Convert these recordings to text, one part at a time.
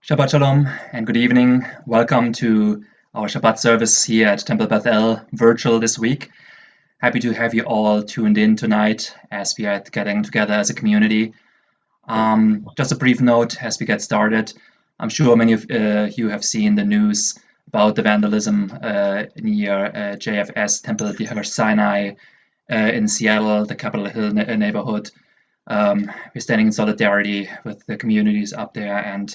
Shabbat Shalom and good evening. Welcome to our Shabbat service here at Temple Beth virtual this week. Happy to have you all tuned in tonight as we are getting together as a community. Just a brief note as we get started. I'm sure many of you have seen the news about the vandalism near JFS Temple Beth Sinai in Seattle, the Capitol Hill neighborhood. We're standing in solidarity with the communities up there, and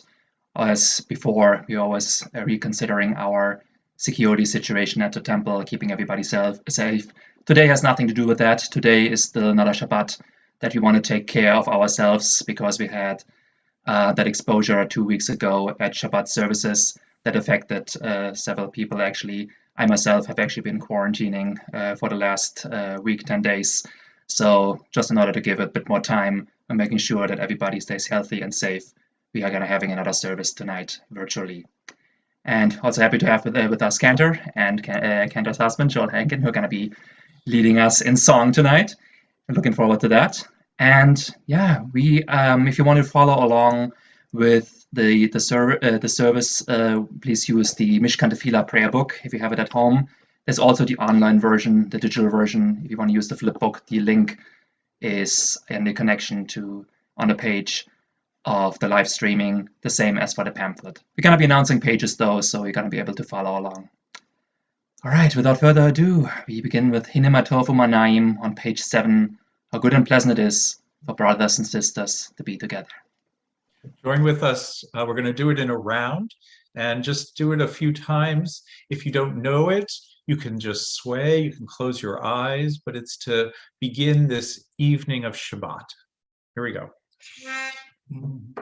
as before, we're always reconsidering our security situation at the temple, keeping everybody safe. Today has nothing to do with that. Today is still another Shabbat that we want to take care of ourselves because we had that exposure 2 weeks ago at Shabbat services that affected several people. Actually, I myself have actually been quarantining for the last week, 10 days. So just in order to give it a bit more time and making sure that everybody stays healthy and safe, we are going to having another service tonight virtually. And also happy to have with us Cantor and Cantor's husband, Joel Hankin, who are going to be leading us in song tonight. I'm looking forward to that. And yeah, we if you want to follow along with the service, please use the Mishkan Tefillah prayer book if you have it at home. There's also the online version, the digital version. If you want to use the flip book, the link is in the connection to on the page of the live streaming, the same as for the pamphlet. We're going to be announcing pages though, so you're going to be able to follow along. All right, without further ado, we begin with Hine ma tov u'manayim on page 7. How good and pleasant it is for brothers and sisters to be together. Join with us. We're going to do it in a round and just do it a few times. If you don't know it, you can just sway, you can close your eyes, but it's to begin this evening of Shabbat. Here we go. Hine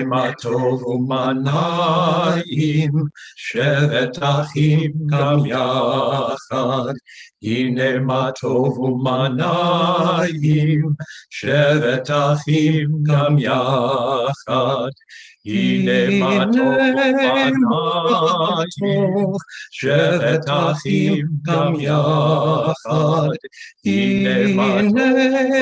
ma tov u'manayim, shevet achim gam yachad. Hine ma tov u'manayim, shevet achim gam yachad. Hine ma tov u'manayim, shevet achim gam yachad. Hine ma tov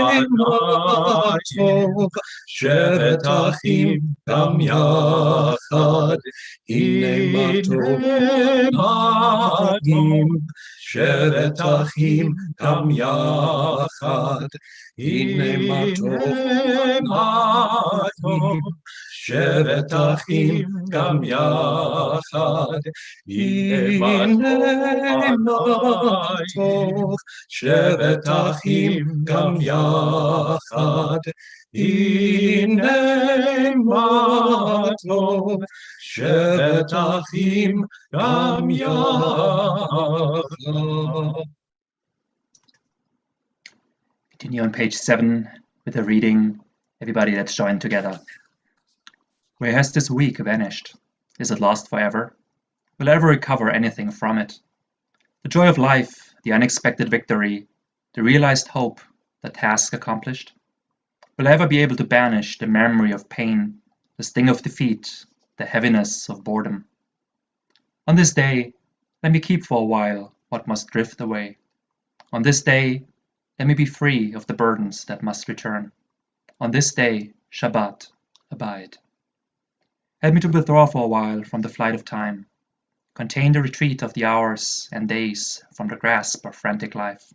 shevet achim gam yachad. Hine ma tov shevet achim gam yachad. Hine ma tov shevet achim gam yachad. Hine ma tov shevet achim gam yachad. Hine ma tov shevet achim gam yachad. Continue on page 7 with a reading. Everybody, let's join together. Where has this week vanished? Is it lost forever? Will I ever recover anything from it? The joy of life, the unexpected victory, the realized hope, the task accomplished? Will I ever be able to banish the memory of pain, the sting of defeat, the heaviness of boredom? On this day, let me keep for a while what must drift away. On this day, let me be free of the burdens that must return. On this day, Shabbat, abide. Help me to withdraw for a while from the flight of time. Contain the retreat of the hours and days from the grasp of frantic life.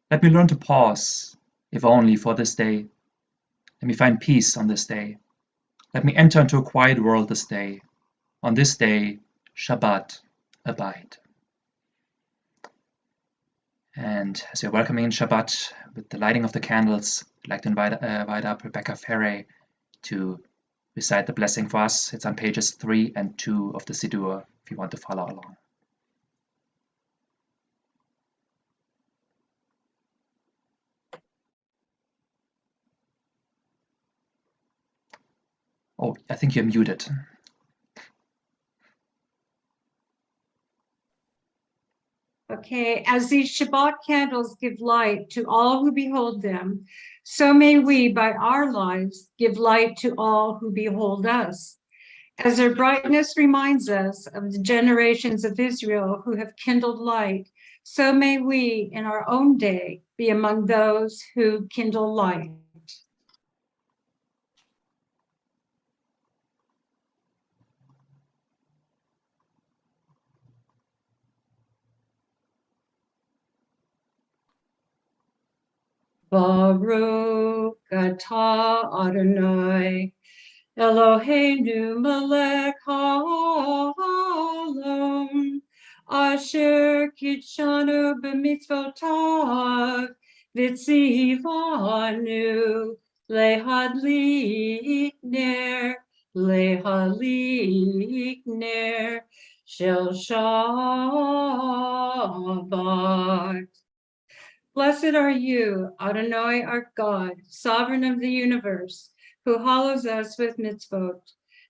Let me learn to pause, if only for this day. Let me find peace on this day. Let me enter into a quiet world this day. On this day, Shabbat, abide. And as we're welcoming in Shabbat with the lighting of the candles, I'd like to invite up Rebecca Ferre to recite the blessing for us. It's on pages 3 and 2 of the Siddur if you want to follow along. Oh, I think you're muted. Okay, as these Shabbat candles give light to all who behold them, so may we, by our lives, give light to all who behold us. As their brightness reminds us of the generations of Israel who have kindled light, so may we, in our own day, be among those who kindle light. Baruch atah Adonai Eloheinu melech haolam asher kitshanu b'mitzvotav v'tzivanu lehadlik ner shel Shabbat. Blessed are you, Adonai, our God, sovereign of the universe, who hallows us with mitzvot,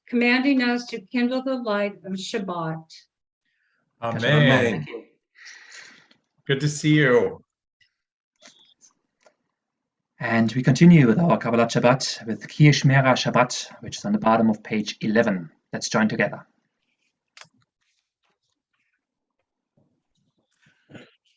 commanding us to kindle the light of Shabbat. Amen. Thank you. Good to see you. And we continue with our Kabbalat Shabbat with Ki Shmera Shabbat, which is on the bottom of page 11. Let's join together.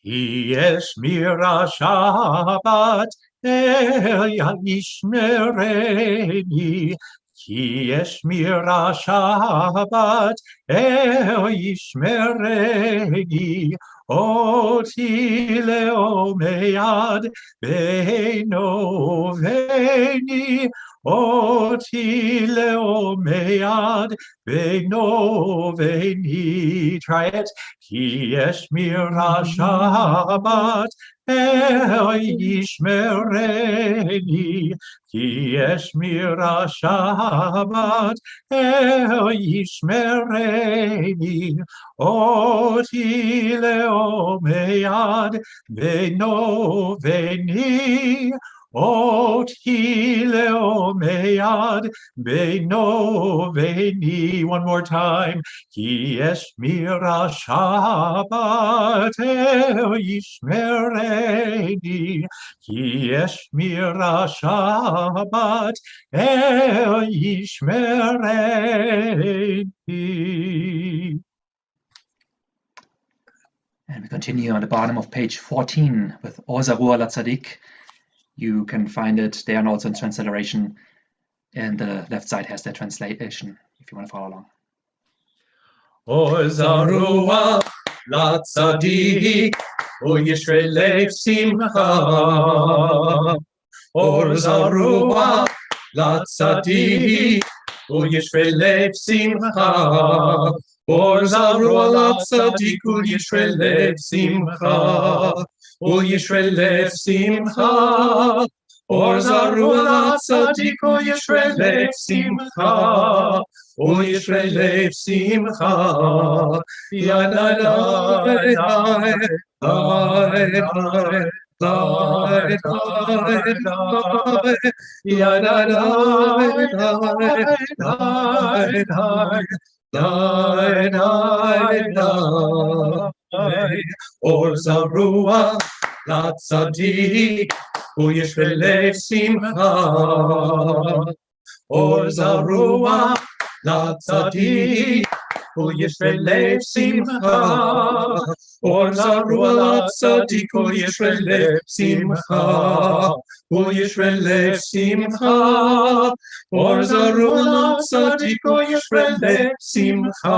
Ki yishmera Shabbat el yishmereni. Ki yishmera Shabbat el yishmereni. Oti leomeyad beino veni. Oti leomeyad beino veni. Try it. Ki yishmera Shabbat el yishmereni. Ki yishmera Shabbat el yishmereni. Oti leomeyad beino veni. Oti leomeyad beino veni. One more time. Ki yishmera Shabbat el yishmereni. Ki yishmera Shabbat el yishmereni. And we continue on the bottom of page 14 with Ozarua Latzadik. You can find it there and also in transliteration. And the left side has the translation if you want to follow along. Ozarua Latzadik Uyishre lev simcha. Ozarua Latzadik Uyishre lev simcha. Ozarua Latzadik Uyishre lev simcha. Uyishre lev simcha. Ozarua Latzadik Uyishre lev simcha. Uyishre lev simcha. Yanadai, Ozarua Latzadik Uyishre lev simcha. Ozarua Latzadik Uyishre lev simcha. Ozarua Latzadik Uyishre lev simcha. Uyishre lev simcha. Ozarua Latzadik Uyishre lev simcha.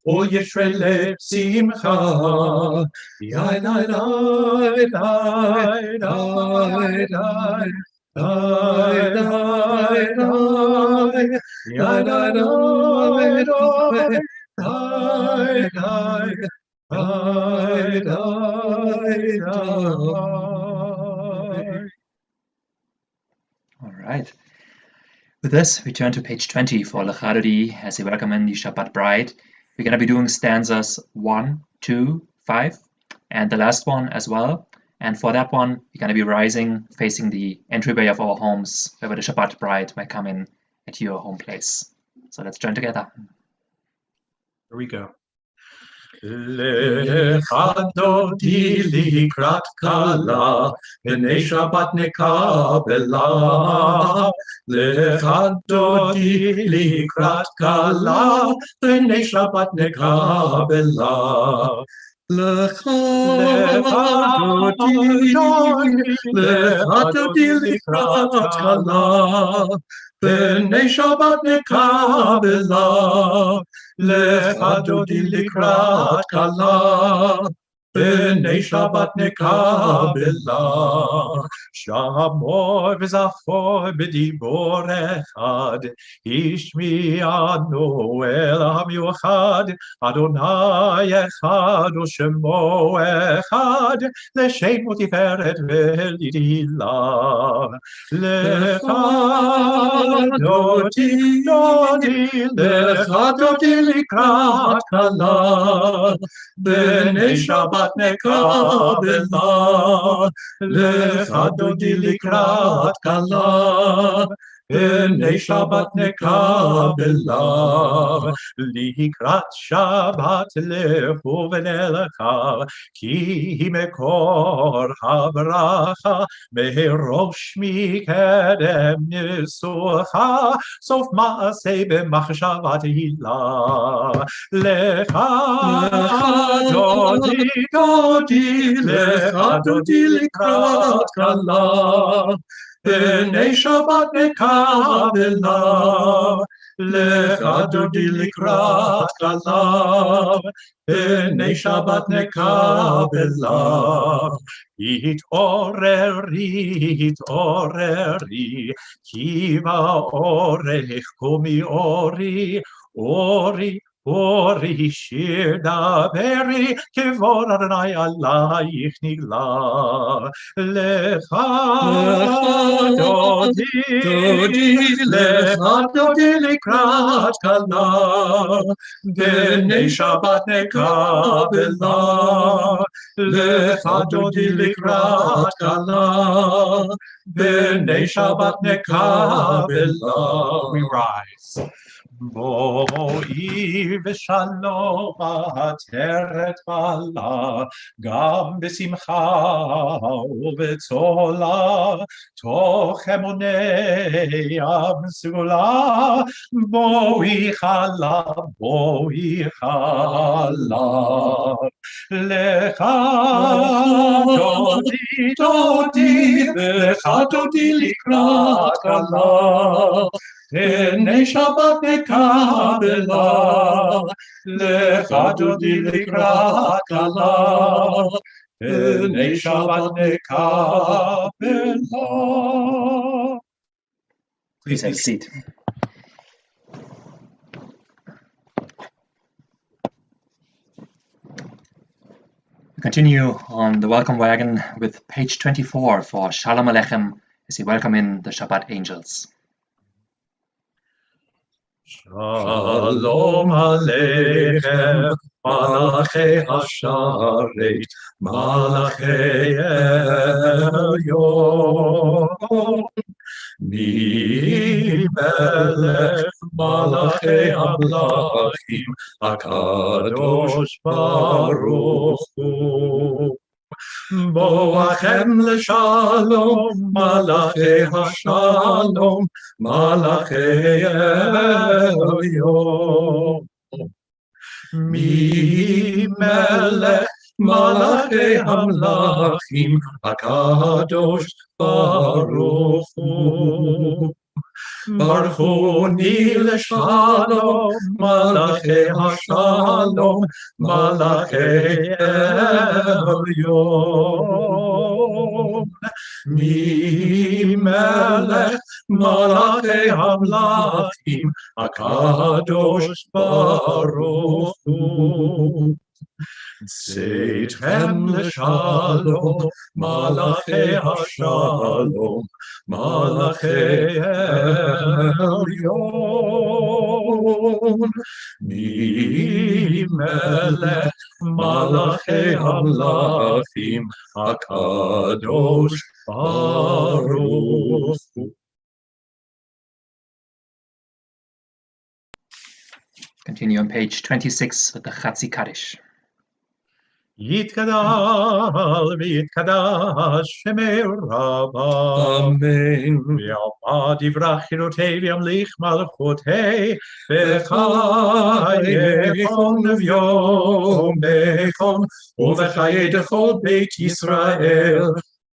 Uyishre lev simcha. Yai dai dai dai dai dai. Die, die, die, ja, die, die, die, die, die, die. All right. With this, we turn to page 20 for Lechadodi as we welcome in the Shabbat bride. We're going to be doing stanzas 1, 2, 5, and the last one as well. And for that one, we're going to be rising, facing the entryway of our homes, where the Shabbat bride might come in at your home place. So let's join together. Here we go. Lechadodi likrat kala, b'nei Shabbat nekabela. Lechadodi likrat kala, b'nei Shabbat nekabela. Lechadodi likrat kala, b'nei Shabbat nekabela. Lechadodi likrat kala, b'nei Shabbat nekabela. שמור וזכור בדיבור אחד, השמיענו אל המיוחד, אדוני אחד ושמו אחד, לשם ותפארת ולתהילה. לך דודי, לך דודי לקראת כלה, בני שבת נקבלה, לך דודי לקראת כלה, בני שבת נקבלה, לקראת שבת לכו ונלכה, כי היא מקור הברכה, מראש מקדם ניסוחה, סוף מעשה במחשבה תהילה. לך דודי, דודי, לך דודי לקראת כלה, בני שבת נקבלה, לך דודי לקראת כלה, בני שבת נקבלה. התעוררי, התעוררי, כי באורך קומי אורי, אורי, אורי שיר דברי, כבוד אדוני עלייך נגלה. לך דודי, דודי, לך דודי לקראת כלה, בני שבת נקבלה, לך דודי לקראת כלה, בני שבת נקבלה. We rise. בואי ושלום עטרת בעלה, גם בשמחה ובצולה, תוך אמוני עם סגולה, בואי חלה, בואי חלה. לך דודי, דודי, לך דודי לקראת כלה, בני שבת נקבלה, לך דודי לקראת כלה, בני שבת נקבלה. Please have a seat. We continue on the welcome wagon with page 24 for Shalom Aleichem as we welcome in the Shabbat angels. Shalom Aleichem, Malachei Hasharet, Malachei Elyon, Mi Melech Malachei Amlachim, HaKadosh Baruch Hu. Boachem leshalom, malachei hashalom, malachei elyon. Mi melech malachei hamlachim, HaKadosh Baruch Hu. Barchoni leshalom, malachei hashalom, malachei elyon. Mi melech malachei hamlachim, HaKadosh Baruch Hu. Tzeitrem leshalom, malachei hashalom, malachei elyon. Mi melech malachei hamlachim, HaKadosh Baruch Hu. Continue on page 26 with the Chatzi Kaddish. יתגדל ויתקדש שמי רבה. אמן. ויעמד יברח חירותי וימליך מלכותי, בחיי כל נביום ביכון, ובחיי דכל בית ישראל,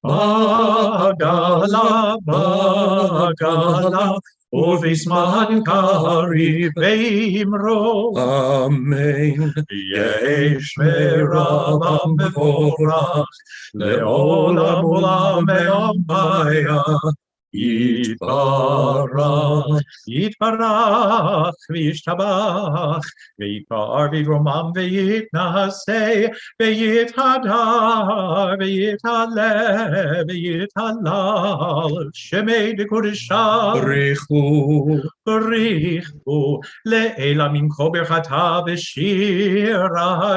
Bagala, Bagala, ובזמן קריב ואמרו, אמן. יש ורב מבורך, לעולם עולם אלוהיה, יתברך, יתברך וישתבח, ויתפאר וירומם ויתנשא, ויתהדר ויתעלה ויתהלל, שמי בקודשה בריחו לאלה מנקו ברכתה ושירתה,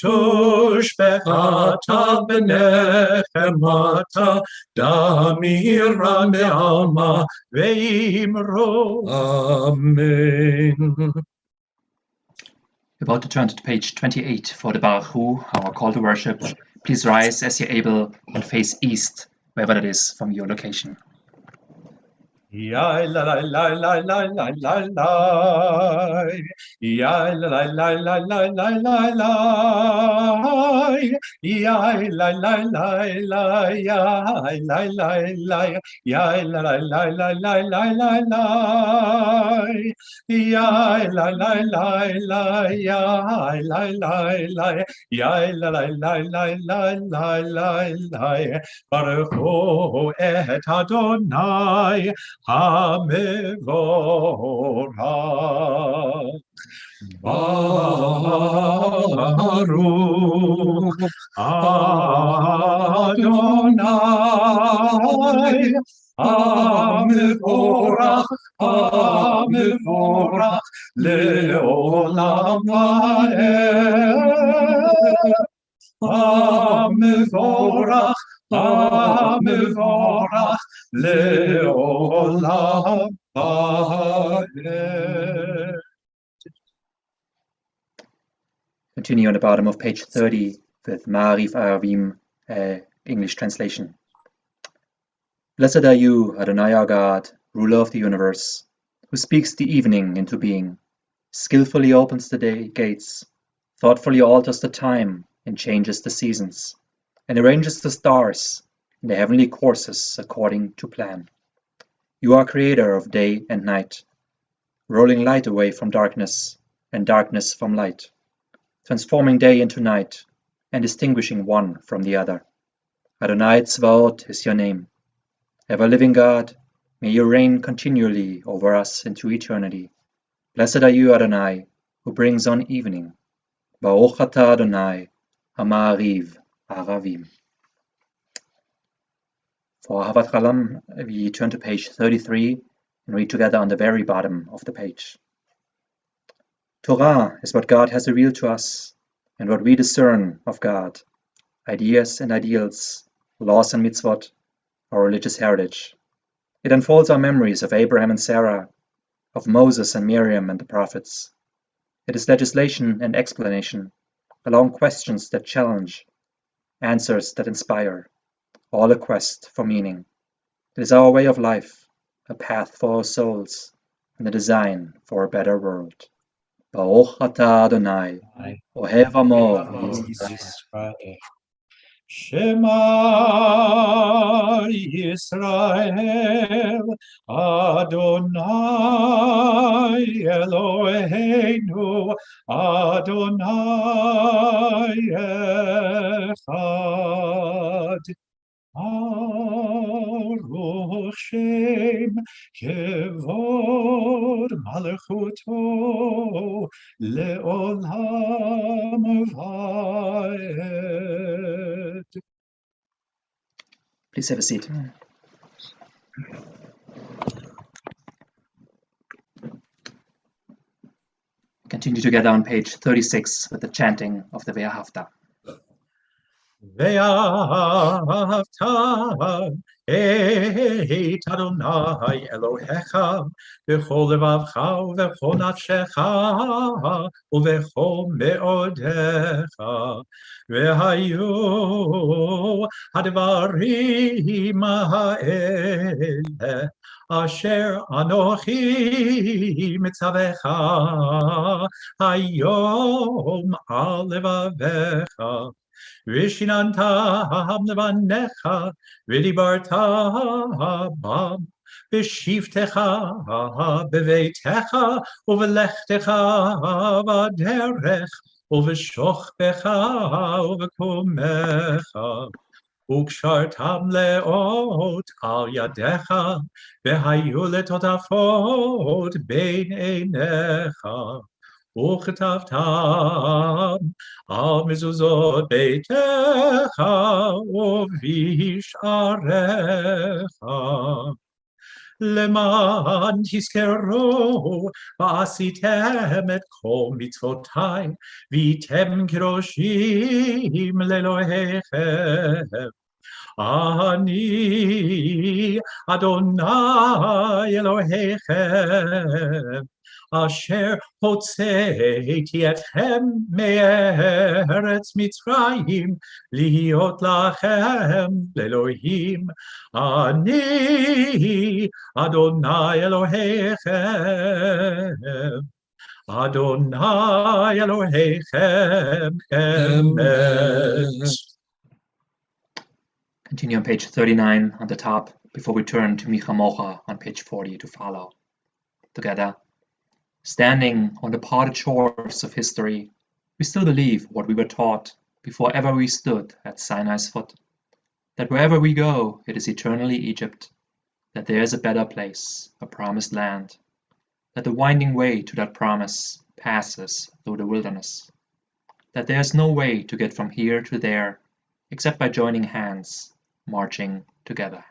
תושבחתה ונחמתה, דמירה מעלמה ואמרו, Amen. About to turn to page 28 for the Baruch Hu, our call to worship. Please rise as you're able and face east, wherever that is from your location. Ya la la la la la la la la, ya la la la la la la la la, ya la la la la, ya la la la, ya la la la la la la la la, ya la la la la, ya la la la, ya la la la la la la la, Baruch Hu et Adonai Hamevorach. Baruch Adonai Hamevorach, Hamevorach leolam vaed. Hamevorach, Hamevorach leolam vaed. Continue on the bottom of page 30 with Ma'arif Aravim, English translation. Blessed are you, Adonai our God, ruler of the universe, who speaks the evening into being, skillfully opens the day gates, thoughtfully alters the time and changes the seasons, and arranges the stars in their heavenly courses according to plan. You are creator of day and night, rolling light away from darkness and darkness from light, transforming day into night and distinguishing one from the other. Adonai Tzvaot is your name. Ever-living God, may you reign continually over us into eternity. Blessed are you, Adonai, who brings on evening. Baruch atah Adonai, Ha'ma'ariv Aravim. For Havat Chalam, we turn to page 33 and read together on the very bottom of the page. Torah is what God has revealed to us and what we discern of God, ideas and ideals, laws and mitzvot, our religious heritage. It unfolds our memories of Abraham and Sarah, of Moses and Miriam and the prophets. It is legislation and explanation, along questions that challenge, answers that inspire, all a quest for meaning. It is our way of life, a path for our souls, and a design for a better world. Baruch atah Adonai, Ohev Amo Yisrael. Shema Yisrael, Adonai Eloheinu, Adonai Echad. Baruch Shem Kevod Malchuto Leolam Vaed. Please have a seat. Continue together on page 36 with the chanting of the Ve'ahavta. Ve'ahavta et Adonai Elohecha v'chol levavcha v'chol nafshecha uv'chol me'odecha ve'hayu hadvarim ha'ele asher anochi mitzavecha hayom al levavecha Vishinantam levanecha, v'dibarta bam, v'shivtecha beveitecha, uvelechtecha v'derech, uve'shochbecha uve'kumecha. Ukshartam leot al yadecha, vehayu letotafot bein einecha. Uchetavtam al mezuzot beitecha, uvisharecha. Leman tizkero v'asitem et kol mitzvotai, v'item kedoshim lelohechem. Ani Adonai Elohechem, asher hotzeiti etchem me'eretz Mitzrayim, lihiot lachem le'Elohim. Ani Adonai Elohechem, Adonai Elohechem emet. Continue on page 39 on the top before we turn to Micha Mocha on page 40 to follow. Together, standing on the parted shores of history, we still believe what we were taught before ever we stood at Sinai's foot, that wherever we go, it is eternally Egypt, that there is a better place, a promised land, that the winding way to that promise passes through the wilderness, that there is no way to get from here to there except by joining hands, marching together.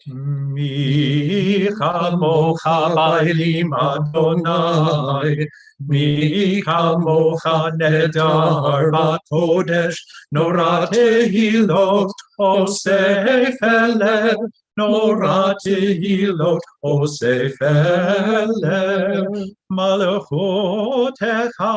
Mi chamocha ba'elim Adonai, mi chamocha nedar ba'kodesh, nora tehilot osef elev, nora tehilot osef elev. Malachotecha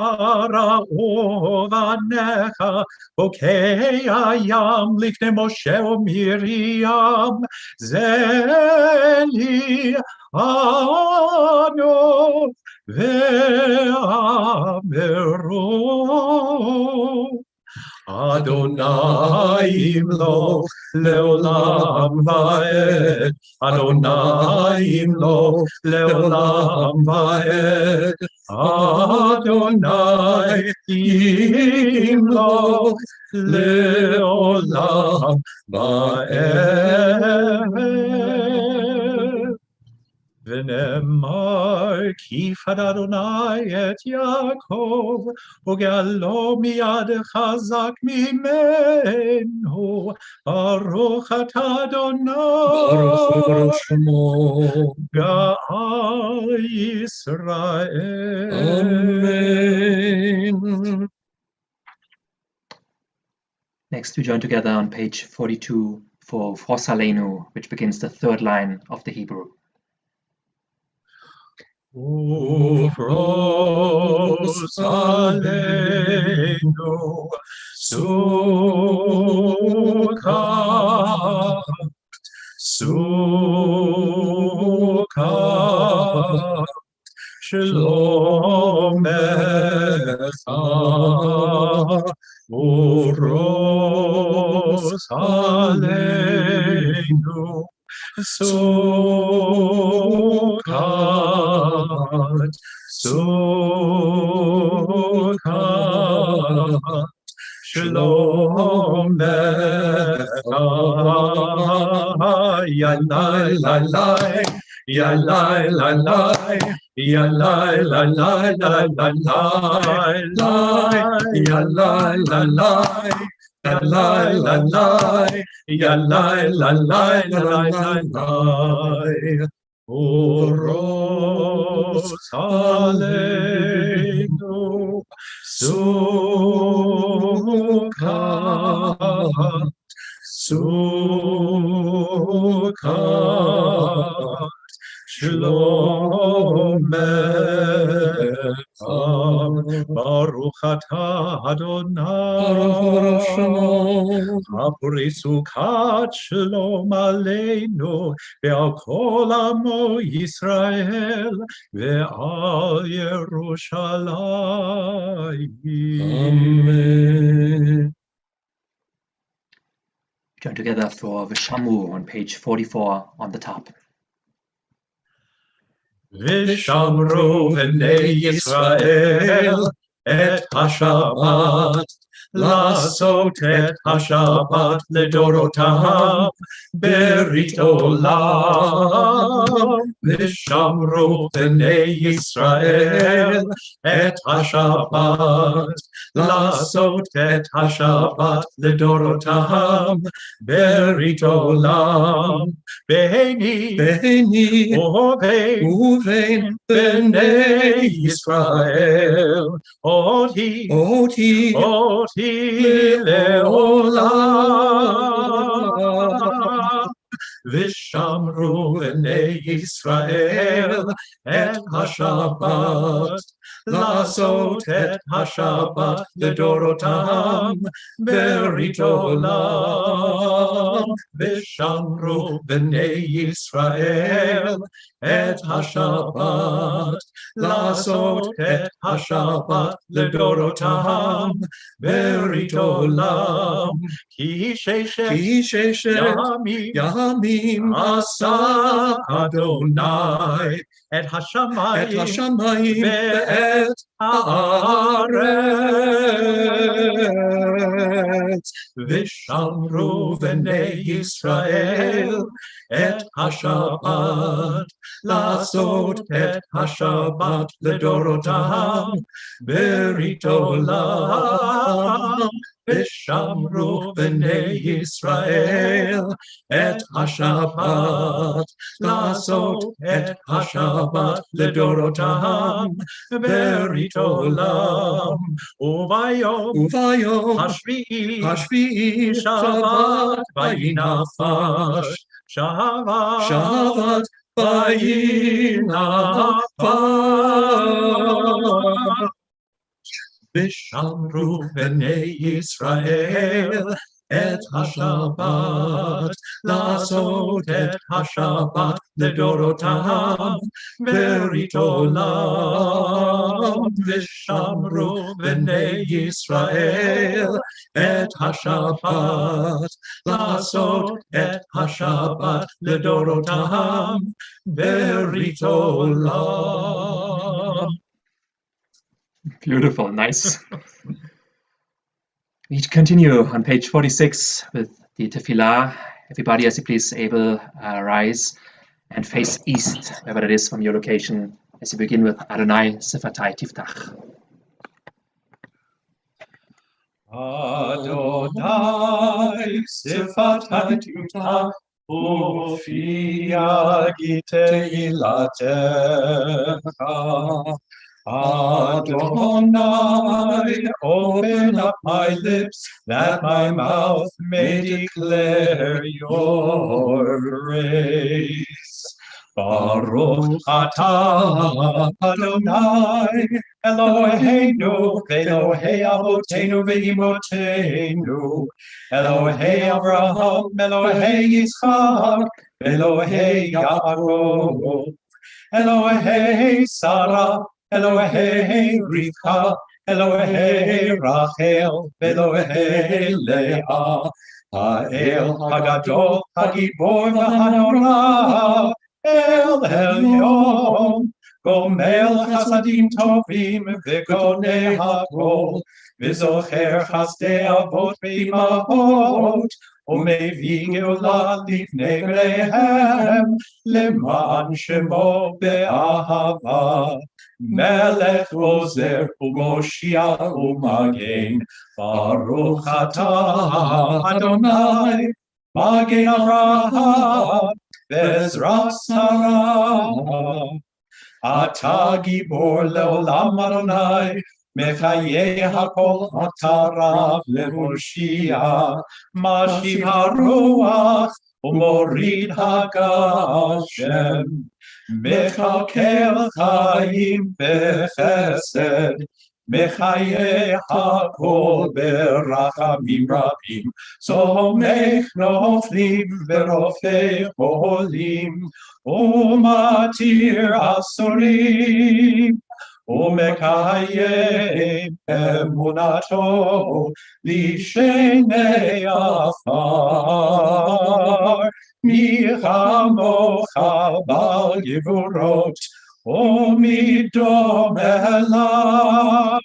ra'ov anecha, bokei hayam lifnei Moshe u'Miriam, zeli ano ve'ameru. Adonai imloch leolam va'ed, Adonai imloch leolam va'ed, Adonai imloch leolam va'ed. V'nemar kifad Adonai et Yaakov, ugalo miyad chazak mimenu, baruch atah Adonai, Baruch Shemo, Ga'al Yisrael. Amen. Next, we join together on page 42 for Fros Aleinu, which begins the third line of the Hebrew. Ufros aleinu sukkah, shalom echa, ufros aleinu Sukkot, Sukkot, Shalom Lecha, Yalai Lalai, Yalai Lalai, Yalai Lalai, Lalai Lalai, Yalai Lalai. Yalai lalai, yalai lalai, lalai lalai. Uros aleinu sukkah, sukkah, shalom lecha, baruch atah Adonai. Hapuri Sukkot Shalom Aleinu ve'al kol amo Yisrael ve'al Yerushalayim. Amen. Join together for Vishamu on page 44 on the top. Vishamru v'nei Yisrael et HaShabbat לעשות את השבת לדורותם ברית עולם. ושמרו בני ישראל את השבת לעשות את השבת לדורותם ברית עולם. בהני ובין בני ישראל אותי לעולם. ושמרו בני ישראל את השבת לעשות את השבת לדורותם ברית עולם. ושמרו בני ישראל את השבת לעשות את השבת לדורותם ברית עולם. כי ששת ימים עשה אדוני את השמיים ואת הארץ. ושמרו בני ישראל את השבת לעשות את השבת לדורותם ברית עולם. ושמרו בני ישראל את השבת לעשות את השבת לדורותם ברית עולם. וביום השביעי שבת וינפש שבת וינפש. ושמרו בני ישראל את השבת לעשות את השבת לדורותם ברית עולם. ושמרו בני ישראל את השבת לעשות את השבת לדורותם ברית עולם. Beautiful, nice. We continue on page 46 with the tefillah. Everybody, as you please, able rise and face east, wherever it is from your location, as you begin with Adonai Sifatai Tiftach. Adonai Sifatai Tiftach Ufi Te'ilatecha. Adonai, open up my lips, that my mouth may declare your praise. Baruch atah Adonai, Eloheinu, Elohei Avotenu ve'imotenu, Elohei Avraham, Elohei Yitzchak, Elohei Yaakov, Elohei Sarah, Elohei Rivka, Elohei Rachel, Elohei Leah, Ha'el Hagadol, Hagibor v'Hanora, El Elyon, Gomel Chasadim Tovim, V'Gonei Hakol, V'Zocher Chasdei Avot V'Imahot, ומביא גאולה לפני בניהם, למען שמו באהבה. מלך עוזר ומושיע ומגן, ברוך אתה אדוני, מגן אברהם ועזרת שרה. אתה גיבור לעולם אדוני, מחיי הכל אתה רב להושיע, משיב הרוח ומוריד הגשם, מכלכל חיים בחסד, מחיה הכל ברחמים רבים, סומך נופלים ורופא חולים, ומתיר אסורים, ומקיים אמונתו לשני עפר. מי כמוך בעל גבורות, ומי דומה לך,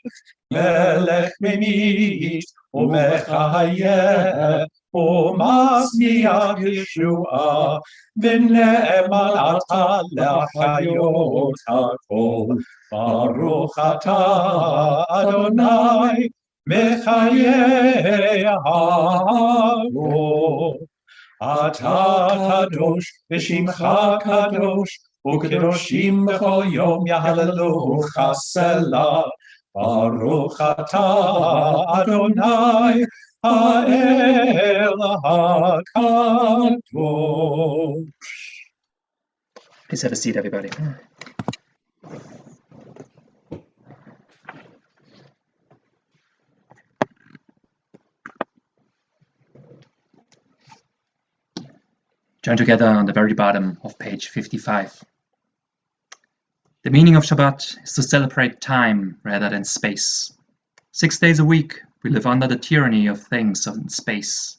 מלך ממית ומחיה, ומשמיע ישועה, ונאמן אתה לחיות הכל. ברוך אתה אדוני מחיי הכל. אתה קדוש ושמך קדוש, וקדושים בכל יום יהללוך סלה. ברוך אתה אדוני האל הקדוש. Please have a seat, everybody. Join together on the very bottom of page 55. The meaning of Shabbat is to celebrate time rather than space. 6 days a week, we live under the tyranny of things in space.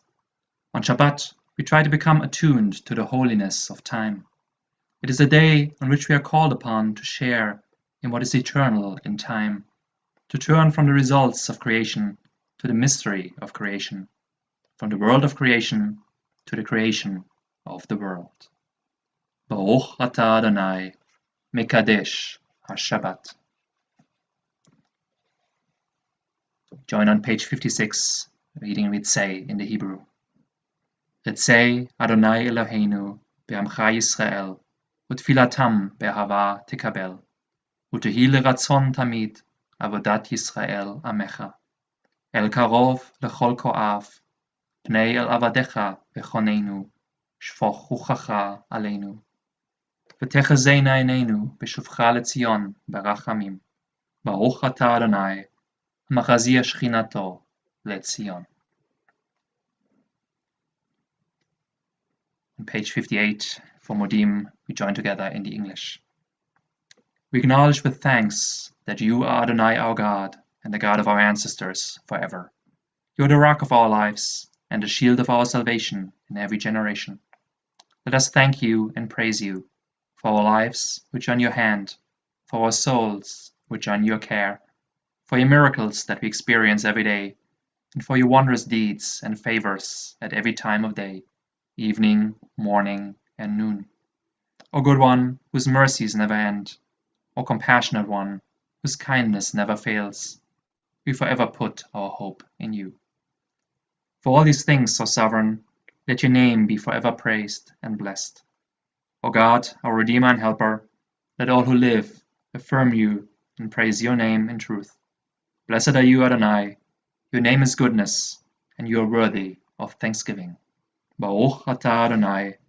On Shabbat, we try to become attuned to the holiness of time. It is a day on which we are called upon to share in what is eternal in time, to turn from the results of creation to the mystery of creation, from the world of creation to the creation of the world. Baruch atah Adonai, Mekadesh HaShabbat. Join on page 56, reading Ritzei in the Hebrew. Ritzei Adonai Eloheinu be'amcha Yisrael, utfilatam be'ahava tekabel, utehi leratzon tamid avodat Yisrael amecha, el karov lechol ko'av, pnei el avadecha bechonenu, shfoch ruchacha aleinu. ותחזינה עינינו בשובך לציון ברחמים. ברוך אתה אדוני, המחזיע שכינתו לציון. On page 58, for Modim, we join together in the English. We acknowledge with thanks that you are Adonai our God and the God of our ancestors forever. You are the rock of our lives and the shield of our salvation in every generation. Let us thank you and praise you for our lives, which are in your hand, for our souls, which are in your care, for your miracles that we experience every day, and for your wondrous deeds and favors at every time of day, evening, morning, and noon. O good one, whose mercies never end, O compassionate one, whose kindness never fails, we forever put our hope in you. For all these things, O sovereign, let your name be forever praised and blessed. O God, our Redeemer and Helper, let all who live affirm you and praise your name in truth. Blessed are you, Adonai. Your name is goodness, and you are worthy of thanksgiving. Baruch atah Adonai,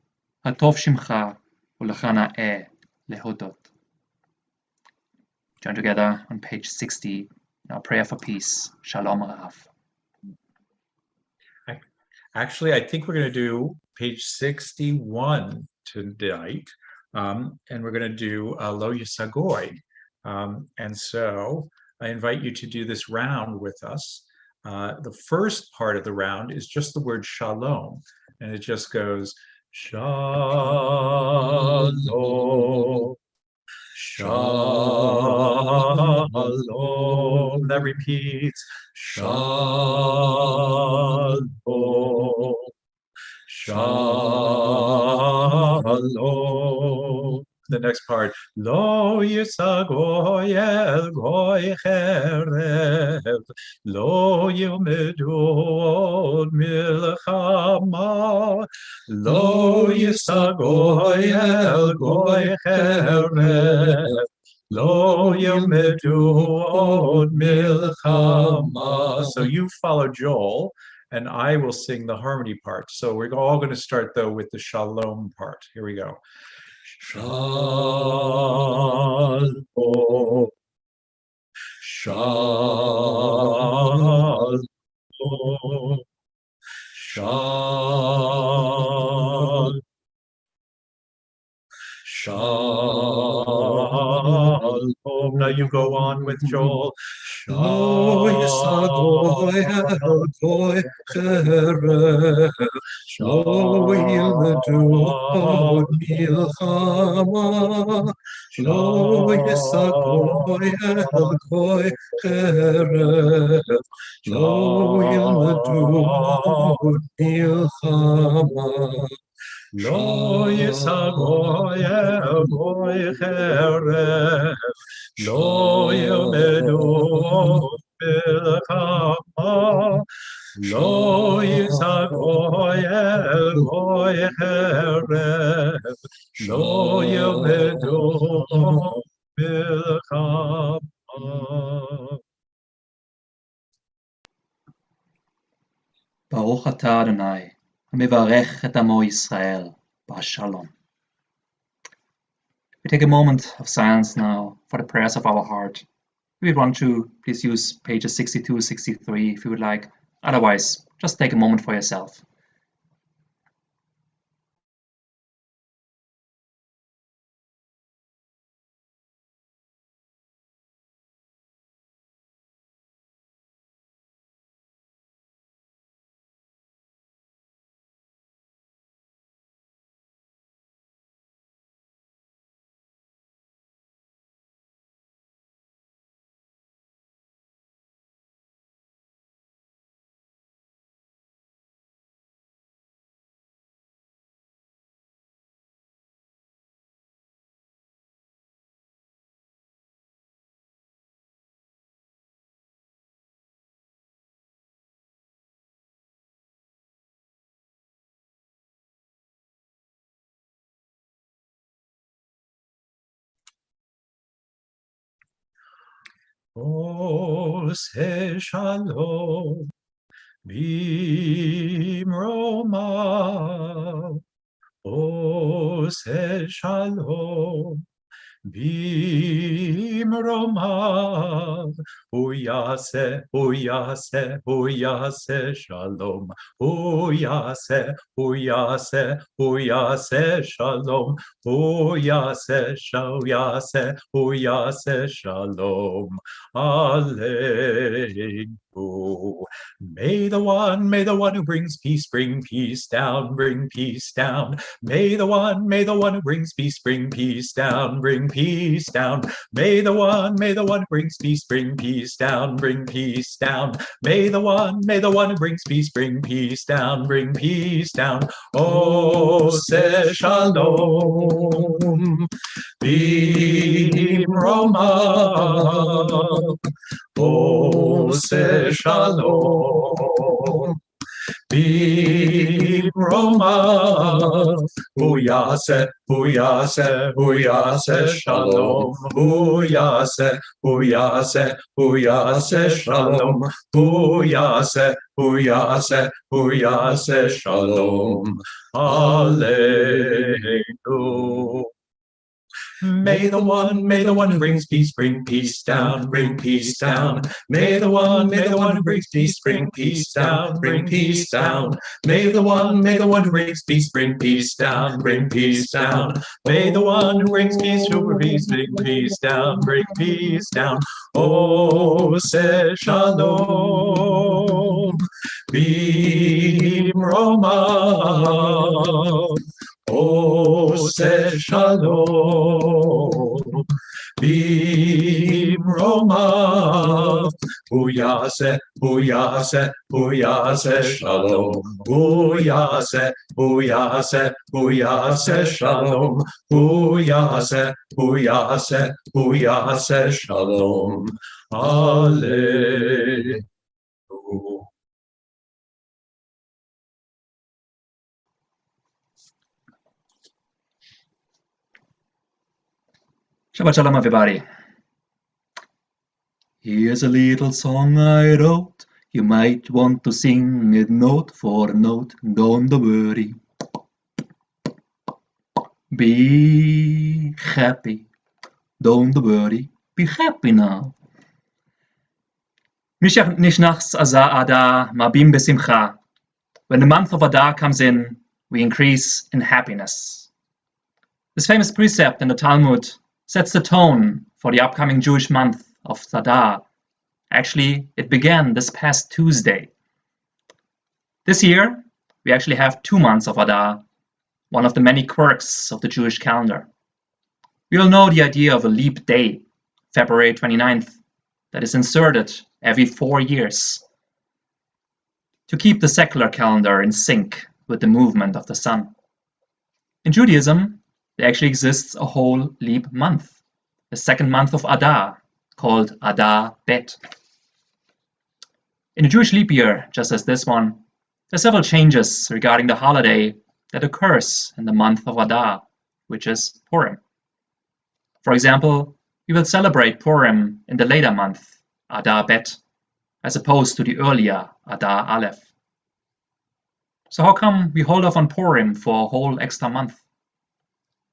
hatov shimcha, ulecha na'eh lehodot. Join together on page 60 in our prayer for peace. Shalom Rav. Actually, I think we're going to do page 61 tonight, and we're going to do Lo Yisagoi. And so I invite you to do this round with us. The first part of the round is just the word shalom, and it just goes shalom, shalom. That repeats shalom, shalom. The next part, Lo yisagoy el goy cherev, Lo yilmedu od milchama, Lo yisagoy el goy cherev, Lo yilmedu od milchama. So you follow Joel, and I will sing the harmony part. So we're all going to start, though, with the shalom part. Here we go. Shalom, Shalom. Shalom. Shalom. Now you go on with Joel. Lo yisagoy goy cherev, lo yilmedu od milchama, lo yisagoy goy cherev, lo yilmedu od milchama. Lo yisagoy goy cherev, lo yilmedu milchama, lo yisagoy goy cherev, lo yilmedu milchama. ברוך אתה אדוני, המברך את עמו ישראל, בשלום. We take a moment of silence now for the prayers of our heart. If you want to, please use pages 62, 63 if you would like. Otherwise, just take a moment for yourself. Ose shalom bimromav. Ose shalom bimromav. Uyase, uyase, uyase shalom. Uyase, uyase, uyase shalom. Uyase, uyase, uyase shalom. Aleinu. May the one who brings peace bring peace down, bring peace down. May the one who brings peace bring peace down, bring peace down. May the one who brings peace bring peace down, bring peace down. May the one who brings peace bring peace down, bring peace down. Ose shalom bimromav. Ose shalom bimromav. Uyase, uyase, uyase shalom. Uyase, uyase, uyase shalom. Uyase, uyase, uyase shalom. Aleinu. May the one who brings peace bring peace down, bring peace down. May the one who brings peace bring peace down, bring peace down. May the one who brings peace bring peace down, bring peace down. May the one who brings peace bring peace down, bring peace down. Ose shalom bimromav. Ose shalom bimromav. Uyase, uyase, uyase shalom. Uyase, uyase, uyase shalom. Uyase, uyase, uyase shalom. Aleinu. Shabbat Shalom, everybody. Here's a little song I wrote. You might want to sing it note for note. Don't worry. Be happy. Don't worry. Be happy now. Mishnachs Azar Adar Mabim Besimcha. When the month of Adar comes in, we increase in happiness. This famous precept in the Talmud sets the tone for the upcoming Jewish month of Adar. Actually, it began this past Tuesday. This year, we actually have 2 months of Adar, one of the many quirks of the Jewish calendar. We all know the idea of a leap day, February 29th, that is inserted every 4 years to keep the secular calendar in sync with the movement of the sun. In Judaism, there actually exists a whole leap month, the second month of Adar, called Adar Bet. In a Jewish leap year, just as this one, there are several changes regarding the holiday that occurs in the month of Adar, which is Purim. For example, we will celebrate Purim in the later month, Adar Bet, as opposed to the earlier Adar Aleph. So how come we hold off on Purim for a whole extra month?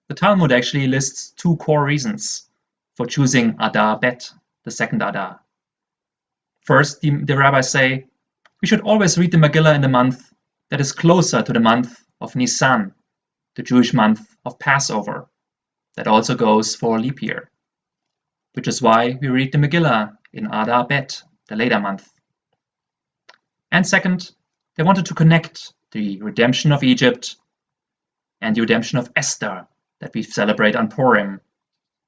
The Talmud actually lists 2 core reasons for choosing Adar Bet, the second Adar. First, the rabbis say, we should always read the Megillah in the month that is closer to the month of Nisan, the Jewish month of Passover, that also goes for a leap year, which is why we read the Megillah in Adar Bet, the later month. And second, they wanted to connect the redemption of Egypt and the redemption of Esther that we celebrate on Purim.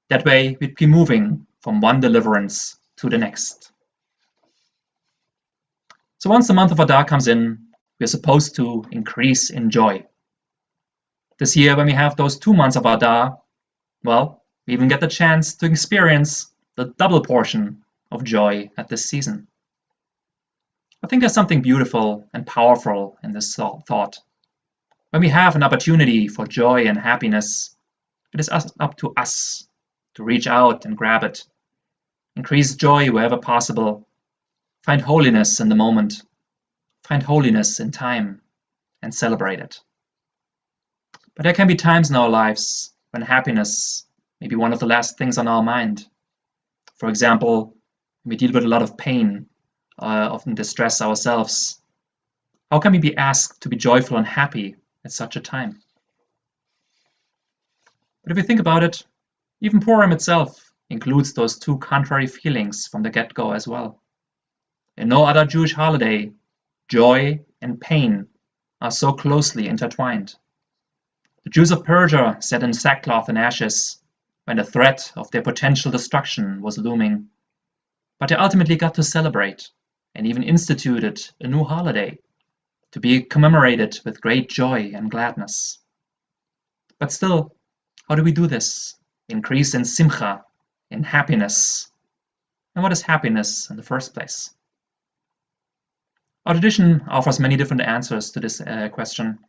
That way, we'd be moving from one deliverance to the next. So once the month of Adar comes in, we are supposed to increase in joy. This year, when we have those 2 months of Adar, well, we even get the chance to experience the double portion of joy at this season. I think there's something beautiful and powerful in this thought. When we have an opportunity for joy and happiness, it is up to us to reach out and grab it, increase joy wherever possible, find holiness in the moment, find holiness in time, and celebrate it. But there can be times in our lives when happiness may be one of the last things on our mind. For example, when we deal with a lot of pain, often distress ourselves. How can we be asked to be joyful and happy at such a time? But if we think about it, even Purim itself includes those 2 contrary feelings from the get-go as well. In no other Jewish holiday, joy and pain are so closely intertwined. The Jews of Persia sat in sackcloth and ashes when the threat of their potential destruction was looming, but they ultimately got to celebrate and even instituted a new holiday to be commemorated with great joy and gladness. But still, how do we do this? Increase in simcha, in happiness. And what is happiness in the first place? Our tradition offers many different answers to this question.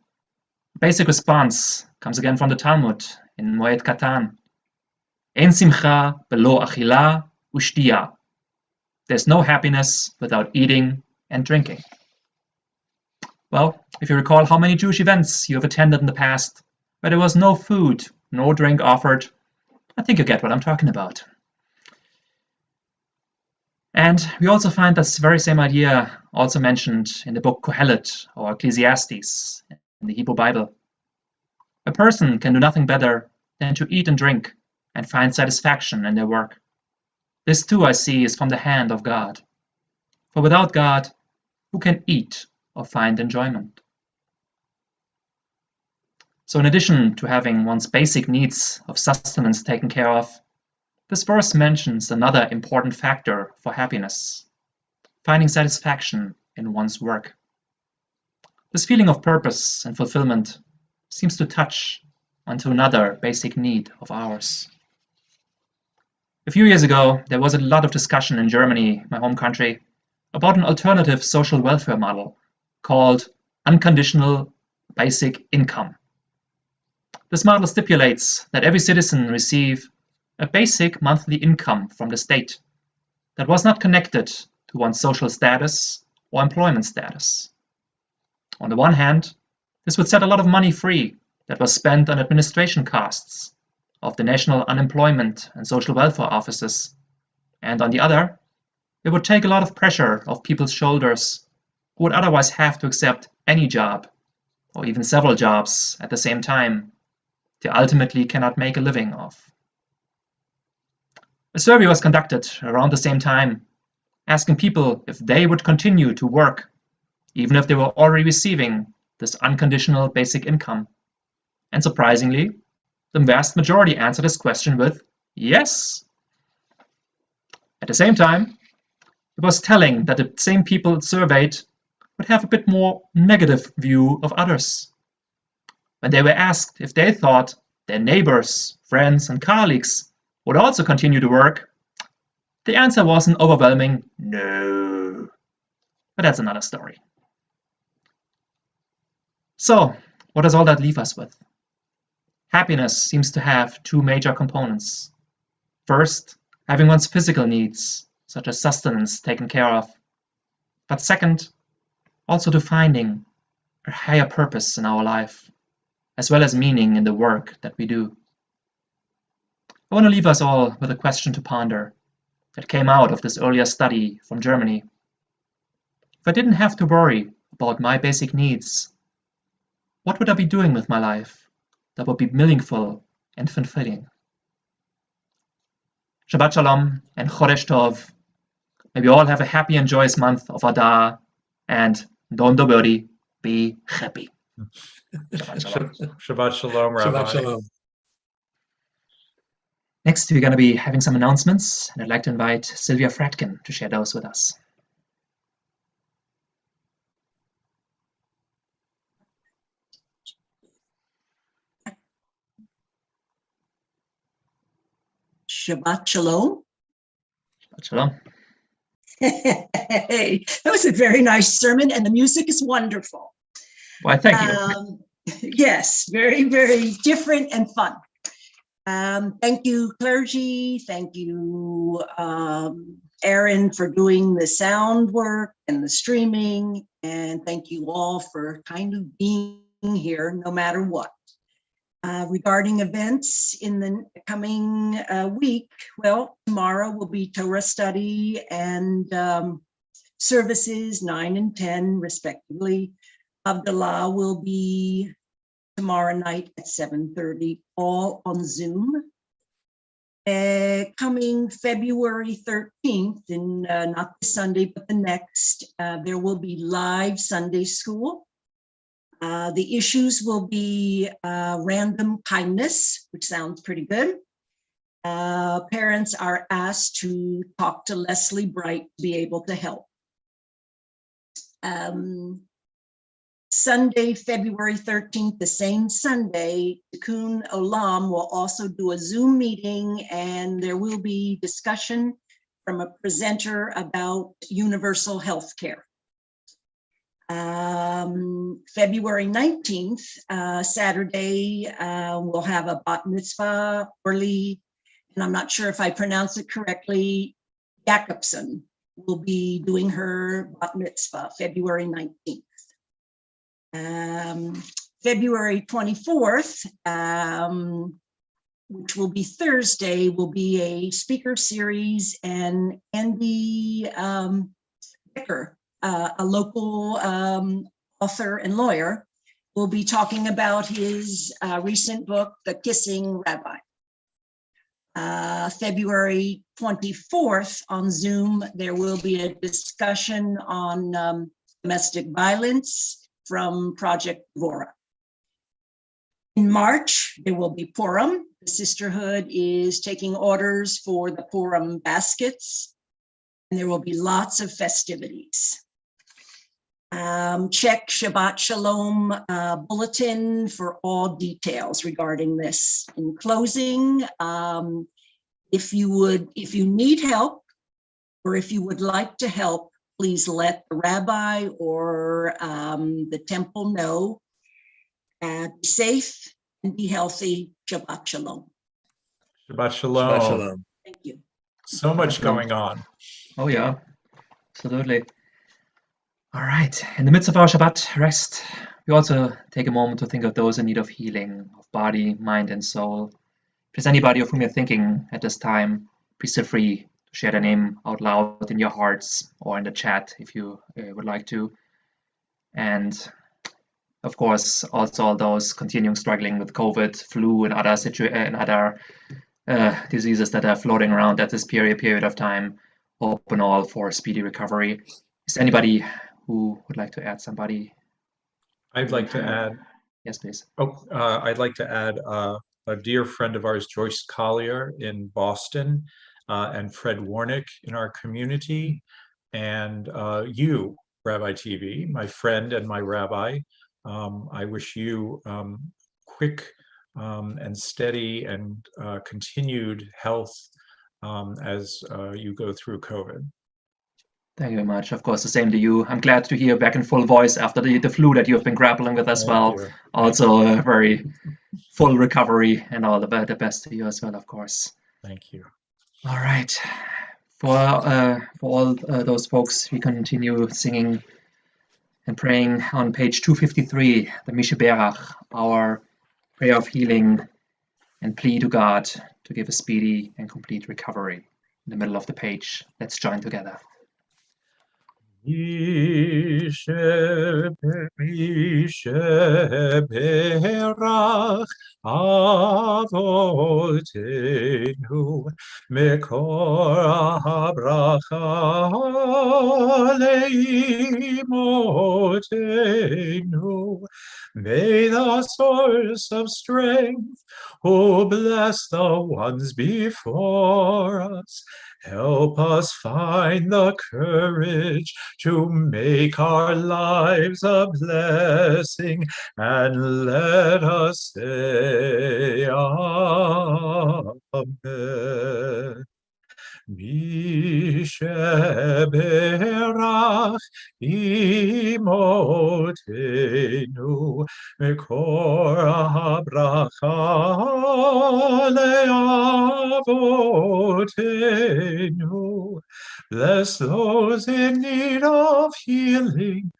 The basic response comes again from the Talmud in Moed Katan. Ein simcha belo achila ushtiya. There's no happiness without eating and drinking. Well, if you recall how many Jewish events you have attended in the past where there was no food, no drink offered, I think you get what I'm talking about. And we also find this very same idea also mentioned in the book Kohelet or Ecclesiastes in the Hebrew Bible. A person can do nothing better than to eat and drink and find satisfaction in their work. This too, I see, is from the hand of God. For without God, who can eat or find enjoyment? So in addition to having one's basic needs of sustenance taken care of, this verse mentions another important factor for happiness, finding satisfaction in one's work. This feeling of purpose and fulfillment seems to touch onto another basic need of ours. A few years ago, there was a lot of discussion in Germany, my home country, about an alternative social welfare model called unconditional basic income. This model stipulates that every citizen receive a basic monthly income from the state that was not connected to one's social status or employment status. On the one hand, this would set a lot of money free that was spent on administration costs of the National Unemployment and Social Welfare Offices, and on the other, it would take a lot of pressure off people's shoulders who would otherwise have to accept any job, or even several jobs at the same time, they ultimately cannot make a living off. A survey was conducted around the same time, asking people if they would continue to work, even if they were already receiving this unconditional basic income. And surprisingly, the vast majority answered this question with yes. At the same time, it was telling that the same people surveyed would have a bit more negative view of others. When they were asked if they thought their neighbors, friends, and colleagues would also continue to work, the answer was an overwhelming no. But that's another story. So, what does all that leave us with? Happiness seems to have two major components. First, having one's physical needs, such as sustenance, taken care of. But second, also to finding a higher purpose in our life, as well as meaning in the work that we do. I want to leave us all with a question to ponder that came out of this earlier study from Germany. If I didn't have to worry about my basic needs, what would I be doing with my life that would be meaningful and fulfilling? Shabbat Shalom and Chodesh Tov. May we all have a happy and joyous month of Adar, and don't worry, be happy. Shabbat Shalom. Shabbat Shalom, Rabbi. Shabbat Shalom. Next, we're going to be having some announcements, and I'd like to invite Sylvia Fratkin to share those with us. Shabbat Shalom. Shabbat Shalom. Hey, that was a very nice sermon, and the music is wonderful. Why, thank you. Yes, very, very different and fun. Thank you, clergy. Thank you, Aaron, for doing the sound work and the streaming. And thank you all for kind of being here no matter what. Regarding events in the coming week, well, tomorrow will be Torah study and services 9 and 10 respectively. Havdalah will be tomorrow night at 7:30, all on Zoom. Coming February 13th, and not this Sunday, but the next, there will be live Sunday school. The issues will be random kindness, which sounds pretty good. Parents are asked to talk to Leslie Bright to be able to help. Sunday, February 13th, the same Sunday, Tikkun Olam will also do a Zoom meeting, and there will be discussion from a presenter about universal health care. February 19th, Saturday, we'll have a bat mitzvah, Orly, and I'm not sure if I pronounce it correctly, Jacobson will be doing her bat mitzvah, February 19th. February 24th, which will be Thursday, will be a speaker series, and Andy Becker, a local author and lawyer, will be talking about his recent book, The Kissing Rabbi. February 24th on Zoom, there will be a discussion on domestic violence from Project Dvorah. In March, there will be Purim. The Sisterhood is taking orders for the Purim baskets, and there will be lots of festivities. Check Shabbat Shalom bulletin for all details regarding this. In closing, if you need help, or if you would like to help, please let the rabbi or the temple know. Be safe and be healthy. Shabbat Shalom. Shabbat Shalom. Shabbat Shalom. Thank you. So much going on. Oh yeah, absolutely. All right, in the midst of our Shabbat rest, we also take a moment to think of those in need of healing, of body, mind, and soul. If there's anybody of whom you're thinking at this time, please feel free share their name out loud in your hearts or in the chat if you would like to. And of course, also all those continuing struggling with COVID, flu, and other diseases that are floating around at this period of time. Open all for speedy recovery. Is anybody who would like to add somebody? I'd like to add. Yes, please. I'd like to add a dear friend of ours, Joyce Collier in Boston, and Fred Warnick in our community, and you, Rabbi TV, my friend and my rabbi. I wish you quick and steady and continued health as you go through COVID. Thank you very much. Of course, the same to you. I'm glad to hear back in full voice after the flu that you've been grappling with as well. Also, a very full recovery, and all the best to you as well, of course. Thank you. All right. For all those folks, we continue singing and praying on page 253, the Misheberach, our prayer of healing and plea to God to give a speedy and complete recovery. In the middle of the page, let's join together. Misheberach avotenu mekor habracha leimotenu. May the source of strength, who bless the ones before us, help us find the courage to make our lives a blessing, and let us say Amen. Misheberach imotenu mekor habracha leavotenu. Bless those in need of healing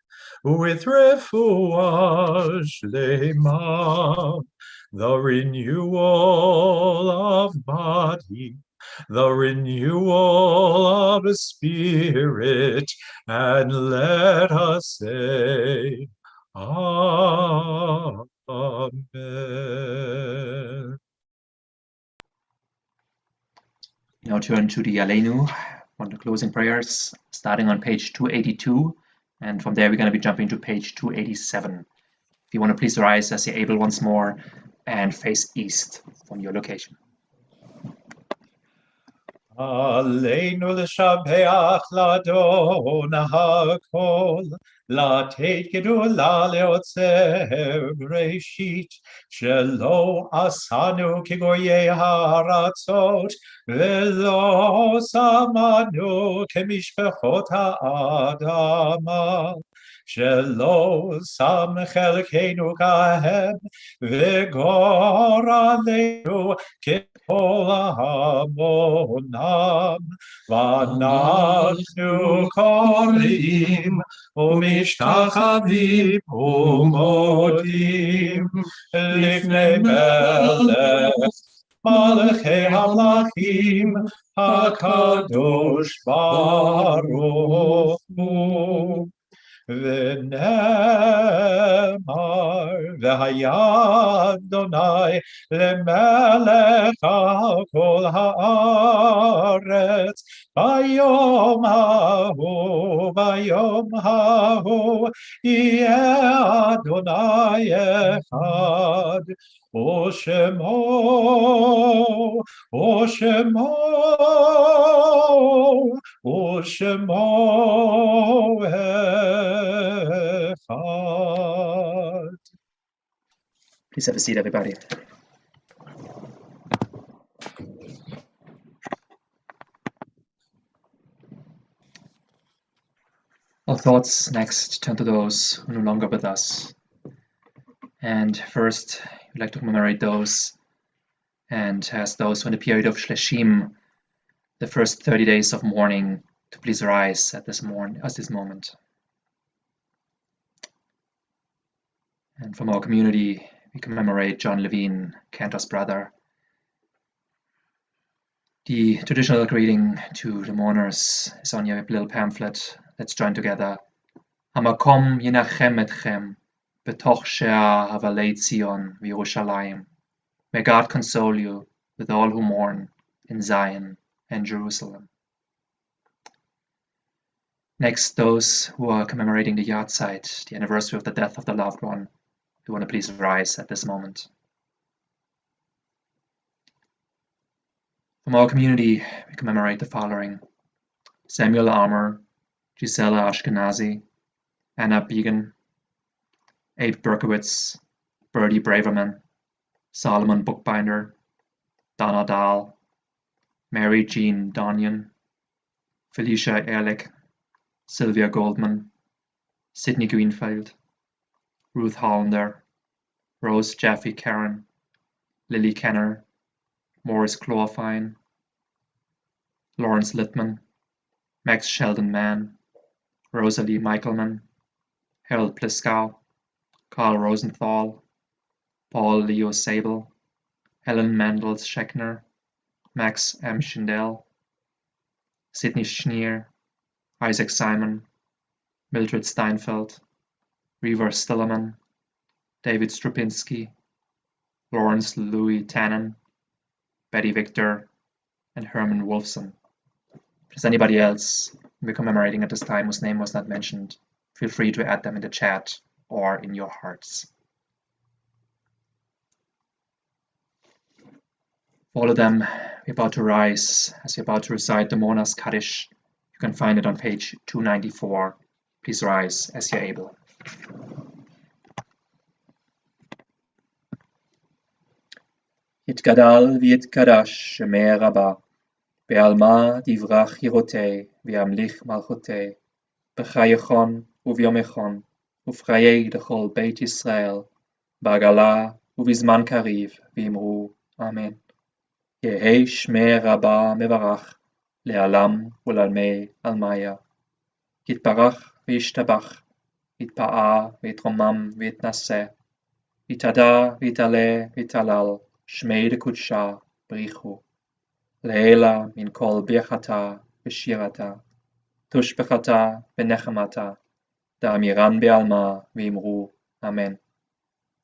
with refuah shlema, the renewal of body, the renewal of spirit, and let us say Amen. Now turn to the Aleinu, on the closing prayers, starting on page 282, and from there we're going to be jumping to page 287. If you want to please rise as you're able once more and face east from your location. Aleinu l'shabeach l'Adon ha'kol, לתת גדולה לעוצר בראשית, שלא עשנו כגויי הארצות, ולא שמנו כמשפחות האדמה. שלא שם חלקנו כהם, וגורלנו ככל המונם. ואנחנו קוראים ומשתחווים ומודים לפני מלך מלכי המלכים הקדוש ברוך הוא. ונאמר והיה אדוני למלך על כל הארץ ביום ההוא יהיה אדוני אחד ושמו אחד. Please have a seat, everybody. Our thoughts next turn to those who are no longer with us. And first, we'd like to commemorate those and ask those who in the period of Shleshim, the first 30 days of mourning, to please rise at this moment. And from our community, we commemorate John Levine, Cantor's brother, The traditional greeting to the mourners is on your little pamphlet. Let's join together. Hamakom yinachem etchem, betoch she'ah havalei Zion v'Yerushalayim. May God console you with all who mourn in Zion and Jerusalem. Next, those who are commemorating the yahrzeit, the anniversary of the death of the loved one, you want to please rise at this moment. From our community, we commemorate the following: Samuel Armour, Gisela Ashkenazi, Anna Began, Abe Berkowitz, Bertie Braverman, Solomon Bookbinder, Donna Dahl, Mary Jean Donyon, Felicia Ehrlich, Sylvia Goldman, Sydney Greenfield, Ruth Hollander, Rose Jaffe Karen, Lily Kenner, Morris Chlorfine, Lawrence Littman, Max Sheldon Mann, Rosalie Michelman, Harold Pliskow, Carl Rosenthal, Paul Leo Sable, Helen Mandels Schechner, Max M. Schindel, Sidney Schneer, Isaac Simon, Mildred Steinfeld, Reaver Stillerman, David Strupinski, Lawrence Louis Tannen, Betty Victor, and Herman Wolfson. If there's anybody else we're commemorating at this time whose name was not mentioned, feel free to add them in the chat or in your hearts. For all of them, we're about to rise as we're about to recite the Mourner's Kaddish. You can find it on page 294. Please rise as you're able. יתגדל ויתקדש שמי רבה, בעלמא דברך ירותי וימליך מלכותי, בחייכון וביומכון, ופחיי לכל בית ישראל, בעגלה ובזמן קריב, ואמרו אמן. יהי שמי רבה מברך, לעלם ולעלמי עלמיה. יתברך וישתבח, יתפאר ויתרומם ויתנשא, יתהדר ויתעלה ויתהלל, שמי דקודשה בריחו. לעילה מן כל ברכתה ושירתה, תושבחתה ונחמתה, דאמירן בעלמא ואמרו אמן.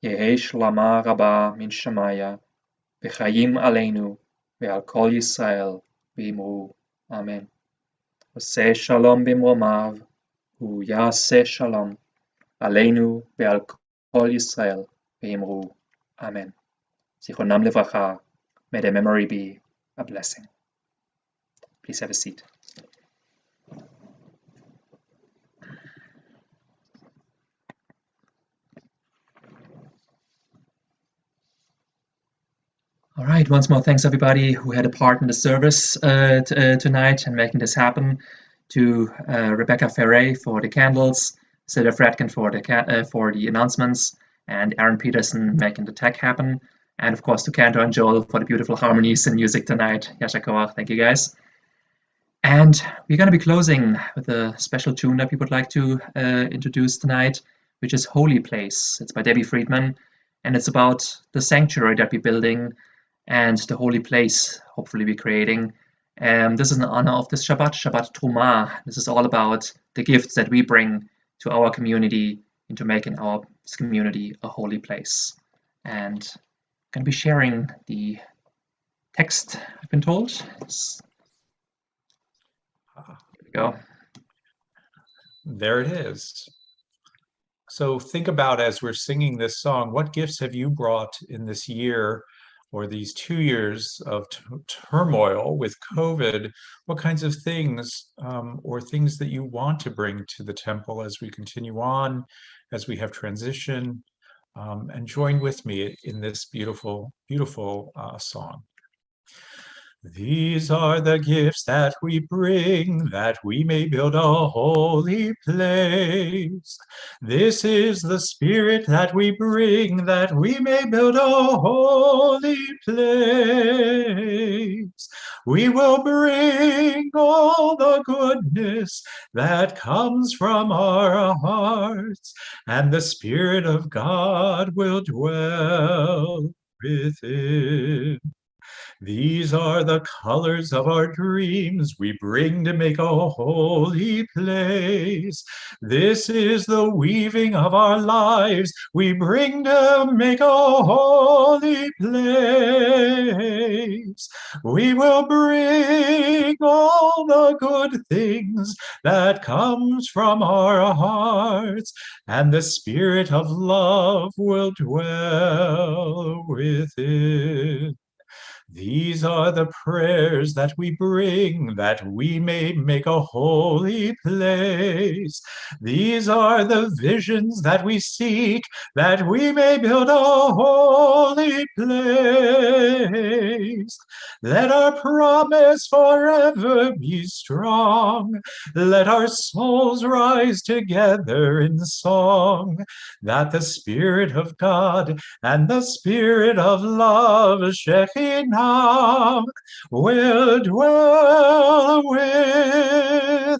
יהי שלמה רבה מן שמיה, וחיים עלינו ועל כל ישראל ואמרו אמן. עושה שלום במרומיו, הוא יעשה שלום עלינו ועל כל ישראל ואמרו אמן. זיכרונם לברכה, may their memory be a blessing. Please have a seat. All right, once more, thanks everybody who had a part in the service tonight and making this happen. To Rebecca Ferre for the candles, Sylvia Fredkin for the announcements, and Aaron Peterson making the tech happen. And of course to Cantor and Joel for the beautiful harmonies and music tonight. Yasha Koach, thank you guys. And we're going to be closing with a special tune that we would like to introduce tonight, which is Holy Place. It's by Debbie Friedman, and it's about the sanctuary that we're building and the holy place, hopefully we're creating. This is in honor of this Shabbat, Shabbat Truma. This is all about the gifts that we bring to our community into making our community a holy place. And I'm going to be sharing the text, I've been told. Here we go. There it is. So think about, as we're singing this song, what gifts have you brought in this year or these 2 years of turmoil with COVID? What kinds of things or things that you want to bring to the temple as we continue on, as we have transition? And join with me in this beautiful, beautiful song. These are the gifts that we bring, that we may build a holy place. This is the spirit that we bring, that we may build a holy place. We will bring all the goodness that comes from our hearts, and the Spirit of God will dwell within. These are the colors of our dreams we bring to make a holy place. This is the weaving of our lives we bring to make a holy place. We will bring all the good things that comes from our hearts, and the spirit of love will dwell within. These are the prayers that we bring that we may make a holy place. These are the visions that we seek that we may build a holy place. Let our promise forever be strong. Let our souls rise together in song, that the Spirit of God and the Spirit of love, Shekhinah, will dwell within.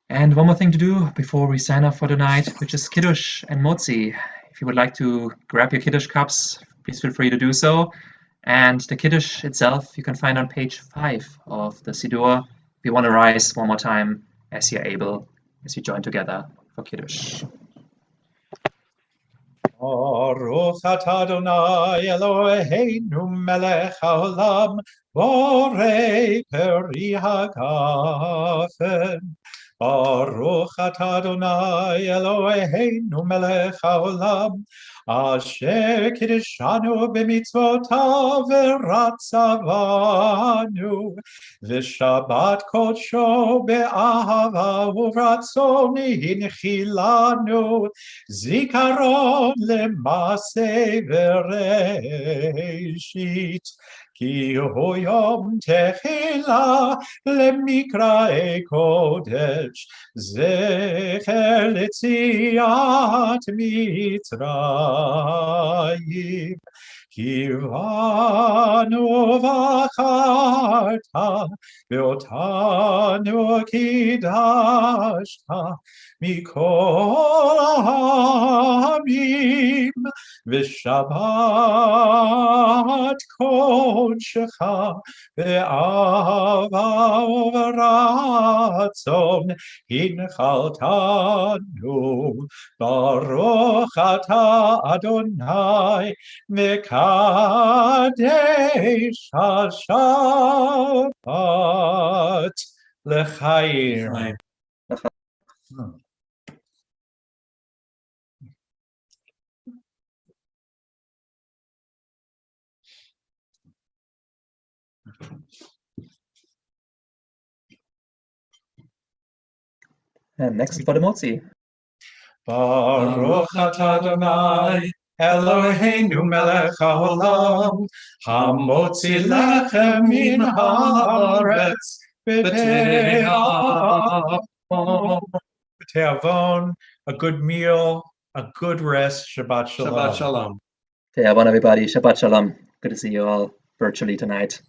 And one more thing to do before we sign off for tonight, which is Kiddush and Motzi. If you would like to grab your Kiddush cups, please feel free to do so. And the Kiddush itself you can find on page 5 of the Siddur. If you want to rise one more time as you're able, as you join together for Kiddush. Baruch atah Adonai Eloheinu melech haolam, borei peri hagafen. Baruch atah Adonai Eloheinu melech haolam, asher kiddushanu b'mitzvotav v'ratzavanu, v'shabbat kodsho be'ahava uvratzon hinchilanu, zikaron למעשה וראשית, כי הוא יום תחילה למקראי קודש, זכר ליציאת מצרים. כי באנו בחרת ואותנו קידשת מכל העמים, ושבת קודשך באהבה וברצון הנחלתנו. ברוך אתה אדוני מקדש השבת לחיים. And next for the Motzi. Baruch atah Adonai Eloheinu melech haolam, hamotzi lechem min haaretz b'te'avon, a good meal, a good rest. Shabbat shalom. Shabbat shalom. Okay, everybody. Shabbat Shalom. Good to see you all virtually tonight.